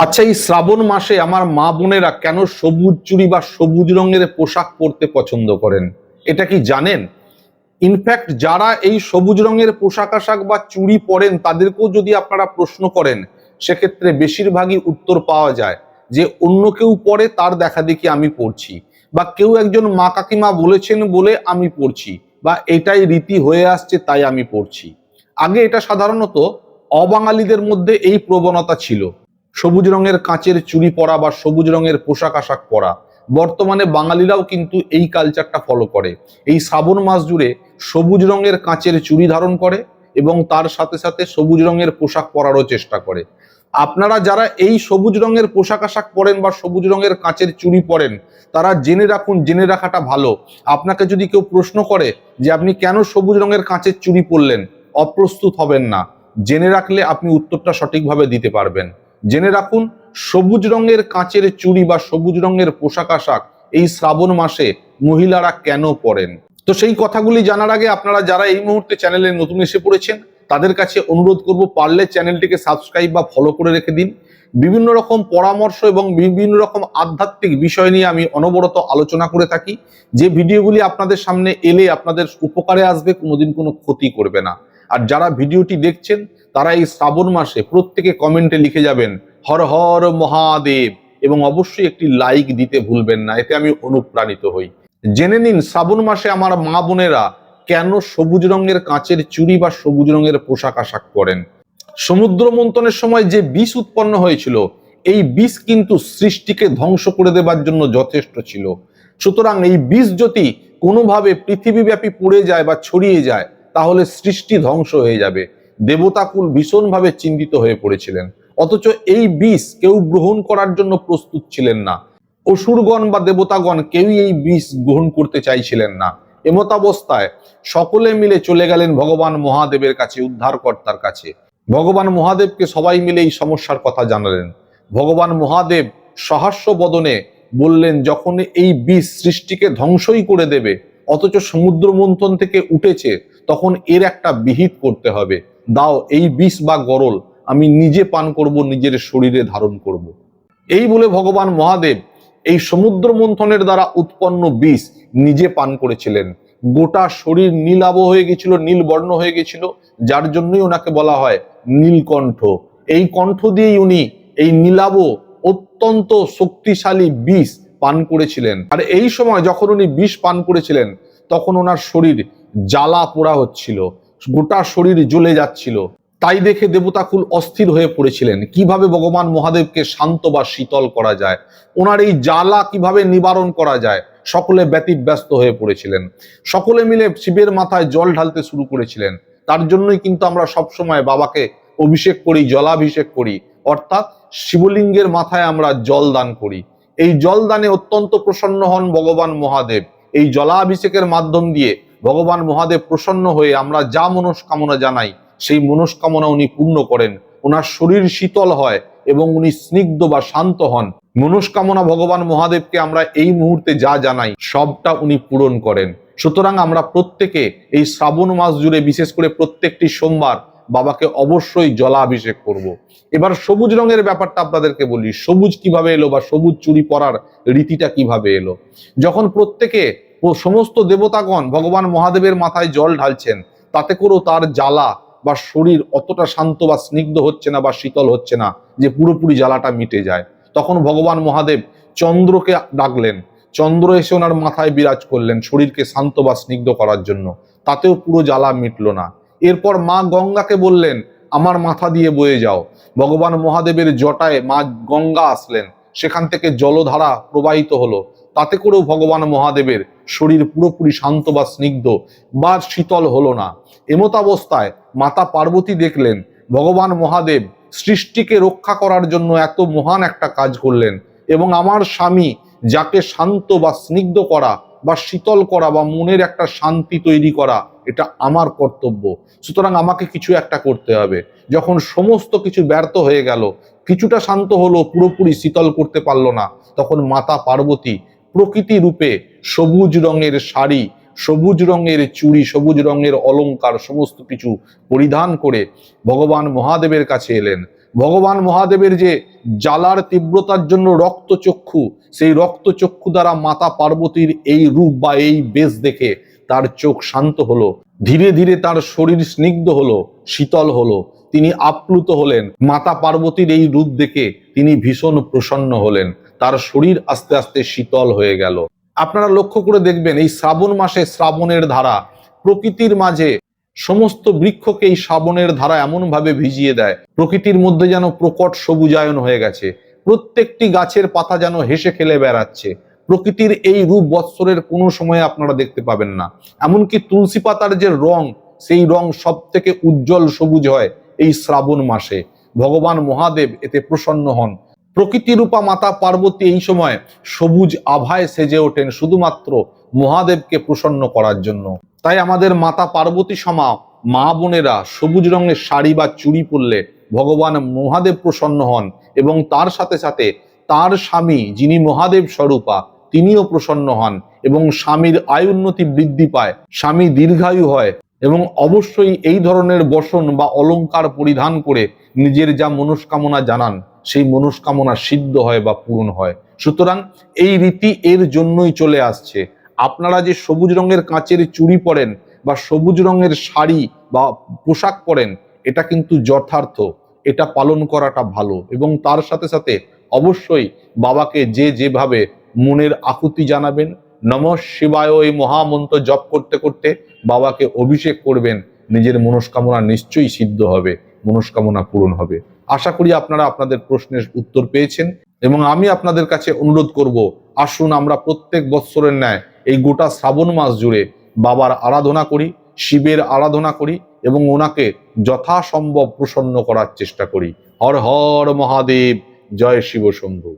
আচ্ছা, এই শ্রাবণ মাসে আমার মা বোনেরা কেন সবুজ চুড়ি বা সবুজ রঙের পোশাক পরতে পছন্দ করেন? এটা কি জানেন? ইনফ্যাক্ট যারা এই সবুজ রঙের পোশাক আশাক বা চুড়ি পরেন তাদেরকেও যদি আপনারা প্রশ্ন করেন, সেক্ষেত্রে বেশিরভাগই উত্তর পাওয়া যায় যে অন্য কেউ পরে তার দেখা দেখি আমি পড়ছি, বা কেউ একজন মা কাকিমা বলেছেন বলে আমি পড়ছি, বা এটাই রীতি হয়ে আসছে তাই আমি পড়ছি। আগে এটা সাধারণত অবাঙালিদের মধ্যে এই প্রবণতা ছিল, সবুজ রঙের কাঁচের চুড়ি পরা বা সবুজ রঙের পোশাক আশাক পরা। বর্তমানে বাঙালিরাও কিন্তু এই কালচারটা ফলো করে। এই শ্রাবণ মাস জুড়ে সবুজ রঙের কাঁচের চুড়ি ধারণ করে এবং তার সাথে সাথে সবুজ রঙের পোশাক পরারও চেষ্টা করে। আপনারা যারা এই সবুজ রঙের পোশাক আশাক পরেন বা সবুজ রঙের কাঁচের চুড়ি পরেন, তারা জেনে রাখুন, জেনে রাখাটা ভালো। আপনাকে যদি কেউ প্রশ্ন করে যে আপনি কেন সবুজ রঙের কাঁচের চুড়ি পরলেন, অপ্রস্তুত হবেন না। জেনে রাখলে আপনি উত্তরটা সঠিকভাবে দিতে পারবেন। জেনে রাখুন, সবুজ রঙের কাঁচের চুড়ি বা সবুজ রঙের পোশাক আশাক এই শ্রাবণ মাসে মহিলারা কেন পরেন। তো সেই কথাগুলি জানার আগে আপনারা যারা এই মুহূর্তে চ্যানেলে নতুন এসে পড়েছেন, তাদের কাছে অনুরোধ করব, পারলে চ্যানেলটিকে সাবস্ক্রাইব বা ফলো করে রেখে দিন। বিভিন্ন রকম পরামর্শ এবং বিভিন্ন রকম আধ্যাত্মিক বিষয় নিয়ে আমি অনবরত আলোচনা করে থাকি, যে ভিডিওগুলি আপনাদের সামনে এলে আপনাদের উপকারে আসবে, কোনোদিন কোনো ক্ষতি করবে না। আর যারা ভিডিওটি দেখছেন তারা এই শ্রাবণ মাসে প্রত্যেকে কমেন্টে লিখে যাবেন হর হর মহাদেব, এবং অবশ্যই একটি লাইক দিতে ভুলবেন না, এতে আমি অনুপ্রাণিত হই। জেনে নিন, শ্রাবণ মাসে আমার মা বোনেরা কেন সবুজ রঙের কাঁচের চুড়ি বা সবুজ রঙের পোশাক আশাক পরেন। সমুদ্র মন্থনের সময় যে বিষ উৎপন্ন হয়েছিল, এই বিষ কিন্তু সৃষ্টিকে ধ্বংস করে দেবার জন্য যথেষ্ট ছিল। সুতরাং এই বিষ যদি কোনোভাবে পৃথিবীব্যাপী পড়ে যায় বা ছড়িয়ে যায়, তাহলে সৃষ্টি ধ্বংস হয়ে যাবে। দেবতাকুল ভীষণভাবে চিন্তিত হয়ে পড়েছিলেন। অথচ এই বিষ কেউ গ্রহণ করার জন্য প্রস্তুত ছিলেন না। অসুরগণ বা দেবতাগণ কেউই এই বিষ গ্রহণ করতে চাইছিলেন না। এমতাবস্থায় সকলে মিলে চলে গেলেন ভগবান মহাদেবের কাছে, উদ্ধারকর্তার কাছে। ভগবান মহাদেবকে সবাই মিলে এই সমস্যার কথা জানালেন। ভগবান মহাদেব সহাস্য বদনে বললেন, যখন এই বিষ সৃষ্টিকে ধ্বংসই করে দেবে, অথচ সমুদ্র মন্থন থেকে উঠেছে, তখন এর একটা বিহিত করতে হবে। দাও এই বিষ বা গরল আমি নিজে পান করব, নিজের শরীরে ধারণ করব। এই বলে ভগবান মহাদেব এই সমুদ্র মন্থনের দ্বারা উৎপন্ন বিষ নিজে পান করেছিলেন। গোটা শরীর নীলাভ হয়ে গেছিল, নীল বর্ণ হয়ে গেছিল, যার জন্যই ওনাকে বলা হয় নীলকণ্ঠ। এই কণ্ঠ দিয়েই উনি এই নীলাভ অত্যন্ত শক্তিশালী বিষ পান করেছিলেন। আর এই সময় যখন উনি বিষ পান করেছিলেন, তখন ওনার শরীর জ্বালা পোড়া হচ্ছিল, গোটা শরীর জ্বলে যাচ্ছিল। তাই দেখে দেবতাকুল অস্থির হয়ে পড়েছিলেন, কিভাবে ভগবান মহাদেবকে শান্ত বা শীতল করা যায়, ওনার এই জ্বালা কিভাবে নিবারণ করা যায়। সকলে ব্যতিব্যস্ত হয়ে পড়েছিলেন। সকলে মিলে শিবের মাথায় জল ঢালতে শুরু করেছিলেন। তার জন্যই কিন্তু আমরা সবসময় বাবাকে অভিষেক করি, জলাভিষেক করি, অর্থাৎ শিবলিঙ্গের মাথায় আমরা জল দান করি। এই জল দানে অত্যন্ত প্রসন্ন হন ভগবান মহাদেব। এই জলাভিষেকের মাধ্যম দিয়ে ভগবান মহাদেব প্রসন্ন হয়ে আমরা যা মনস্কামনা জানাই, সেই মনস্কামনা উনি পূর্ণ করেন। ওনার শরীর শীতল হয় এবং উনি স্নিগ্ধ বা শান্ত হন। মনস্কামনা ভগবান মহাদেবকে আমরা এই মুহূর্তে যা জানাই, সবটা উনি পূরণ করেন। সুতরাং আমরা প্রত্যেকে এই শ্রাবণ মাস জুড়ে, বিশেষ করে প্রত্যেকটি সোমবার, বাবাকে অবশ্যই জলাভিষেক করব। এবার সবুজ রঙের ব্যাপারটা আপনাদেরকে বলি, সবুজ কিভাবে এলো বা সবুজ চুড়ি পরার রীতিটা কিভাবে এলো। যখন প্রত্যেকে সমস্ত দেবতাগণ ভগবান মহাদেবের মাথায় জল ঢালছেন, তাতে করেও তার জ্বালা বা শরীর অতটা শান্ত বা স্নিগ্ধ হচ্ছে না বা শীতল হচ্ছে না যে পুরোপুরি জ্বালাটা মিটে যায়, তখন ভগবান মহাদেব চন্দ্রকে ডাকলেন। চন্দ্র এসে ওনার মাথায় বিরাজ করলেন শরীরকে শান্ত বা স্নিগ্ধ করার জন্য, তাতেও পুরো জ্বালা মিটল না। এরপর মা গঙ্গাকে বললেন, আমার মাথা দিয়ে বয়ে যাও। ভগবান মহাদেবের জটায় মা গঙ্গা আসলেন, সেখান থেকে জলধারা প্রবাহিত হলো, তাতে করেও ভগবান মহাদেবের শরীর পুরোপুরি শান্ত বা স্নিগ্ধ বা শীতল হলো না। এমতাবস্থায় মাতা পার্বতী দেখলেন ভগবান মহাদেব সৃষ্টিকে রক্ষা করার জন্য এত মহান একটা কাজ করলেন, এবং আমার স্বামী যাকে শান্ত বা স্নিগ্ধ করা বা শীতল করা বা মনের একটা শান্তি তৈরি করা, এটা আমার কর্তব্য। সুতরাং আমাকে কিছু একটা করতে হবে। যখন সমস্ত কিছু ব্যর্থ হয়ে গেল, কিছুটা শান্ত হলো, পুরোপুরি শীতল করতে পারলো না, তখন মাতা পার্বতী প্রকৃতি রূপে সবুজ রঙের শাড়ি, সবুজ রঙের চুড়ি, সবুজ রঙের অলংকার সমস্ত কিছু পরিধান করে ভগবান মহাদেবের কাছে এলেন। ভগবান মহাদেবের যে জ্বালার তীব্রতার জন্য রক্তচক্ষু, সেই রক্তচক্ষু দ্বারা মাতা পার্বতীর এই রূপ বা এই বেশ দেখে তার চোখ শান্ত হলো, ধীরে ধীরে তার শরীর স্নিগ্ধ হলো, শীতল হলো, তিনি আপ্লুত হলেন। মাতা পার্বতীর এই রূপ দেখে তিনি ভীষণ প্রসন্ন হলেন, তার শরীর আস্তে আস্তে শীতল হয়ে গেল। আপনারা লক্ষ্য করে দেখবেন এই শ্রাবণ মাসে শ্রাবণের ধারা প্রকৃতির মাঝে সমস্ত বৃক্ষকে এই শ্রাবণের ধারা এমন ভাবে ভিজিয়ে দেয়, প্রকৃতির মধ্যে যেন প্রকট সবুজায়ন হয়ে গেছে, প্রত্যেকটি গাছের পাতা যেন হেসে খেলে বেড়াচ্ছে। প্রকৃতির এই রূপ বৎসরের কোনো সময়ে আপনারা দেখতে পাবেন না। এমনকি তুলসী পাতার যে রং, সেই রং সব থেকে উজ্জ্বল সবুজ হয় এই শ্রাবণ মাসে। ভগবান মহাদেব এতে প্রসন্ন হন। প্রকৃতিরূপা মাতা পার্বতী এই সময় সবুজ আভায় সেজে ওঠেন শুধুমাত্র মহাদেবকে প্রসন্ন করার জন্য। তাই আমাদের মাতা পার্বতী সমা মা বোনেরা সবুজ রঙের শাড়ি বা চুড়ি পরলে ভগবান মহাদেব প্রসন্ন হন, এবং তার সাথে সাথে তার স্বামী যিনি মহাদেব স্বরূপা তিনিও প্রসন্ন হন, এবং স্বামীর আয়ুন্নতি বৃদ্ধি পায়, স্বামী দীর্ঘায়ু হয়, এবং অবশ্যই এই ধরনের বসন বা অলংকার পরিধান করে নিজের যা মনস্কামনা জানান সেই মনস্কামনা সিদ্ধ হয় বা পূরণ হয়। সুতরাং এই রীতি এর জন্যই চলে আসছে। আপনারা যে সবুজ রঙের কাঁচের চুড়ি পরেন বা সবুজ রঙের শাড়ি বা পোশাক পরেন, এটা কিন্তু যথার্থ, এটা পালন করাটা ভালো, এবং তার সাথে সাথে অবশ্যই বাবাকে যে যেভাবে মনের আকুতি জানাবেন, নমঃ শিবায় ওই মহামন্ত্র জপ করতে করতে বাবাকে অভিষেক করবেন, নিজের মনস্কামনা নিশ্চয়ই সিদ্ধ হবে, মনস্কামনা পূরণ হবে। আশা করি আপনারা আপনাদের প্রশ্নের উত্তর পেয়েছেন, এবং আমি আপনাদের কাছে অনুরোধ করব, আসুন আমরা প্রত্যেক বৎসরের ন্যায় এই গোটা শ্রাবণ মাস জুড়ে বাবার আরাধনা করি, শিবের আরাধনা করি, এবং ওনাকে যথাসম্ভব প্রসন্ন করার চেষ্টা করি। হর হর মহাদেব, জয় শিব শম্ভু।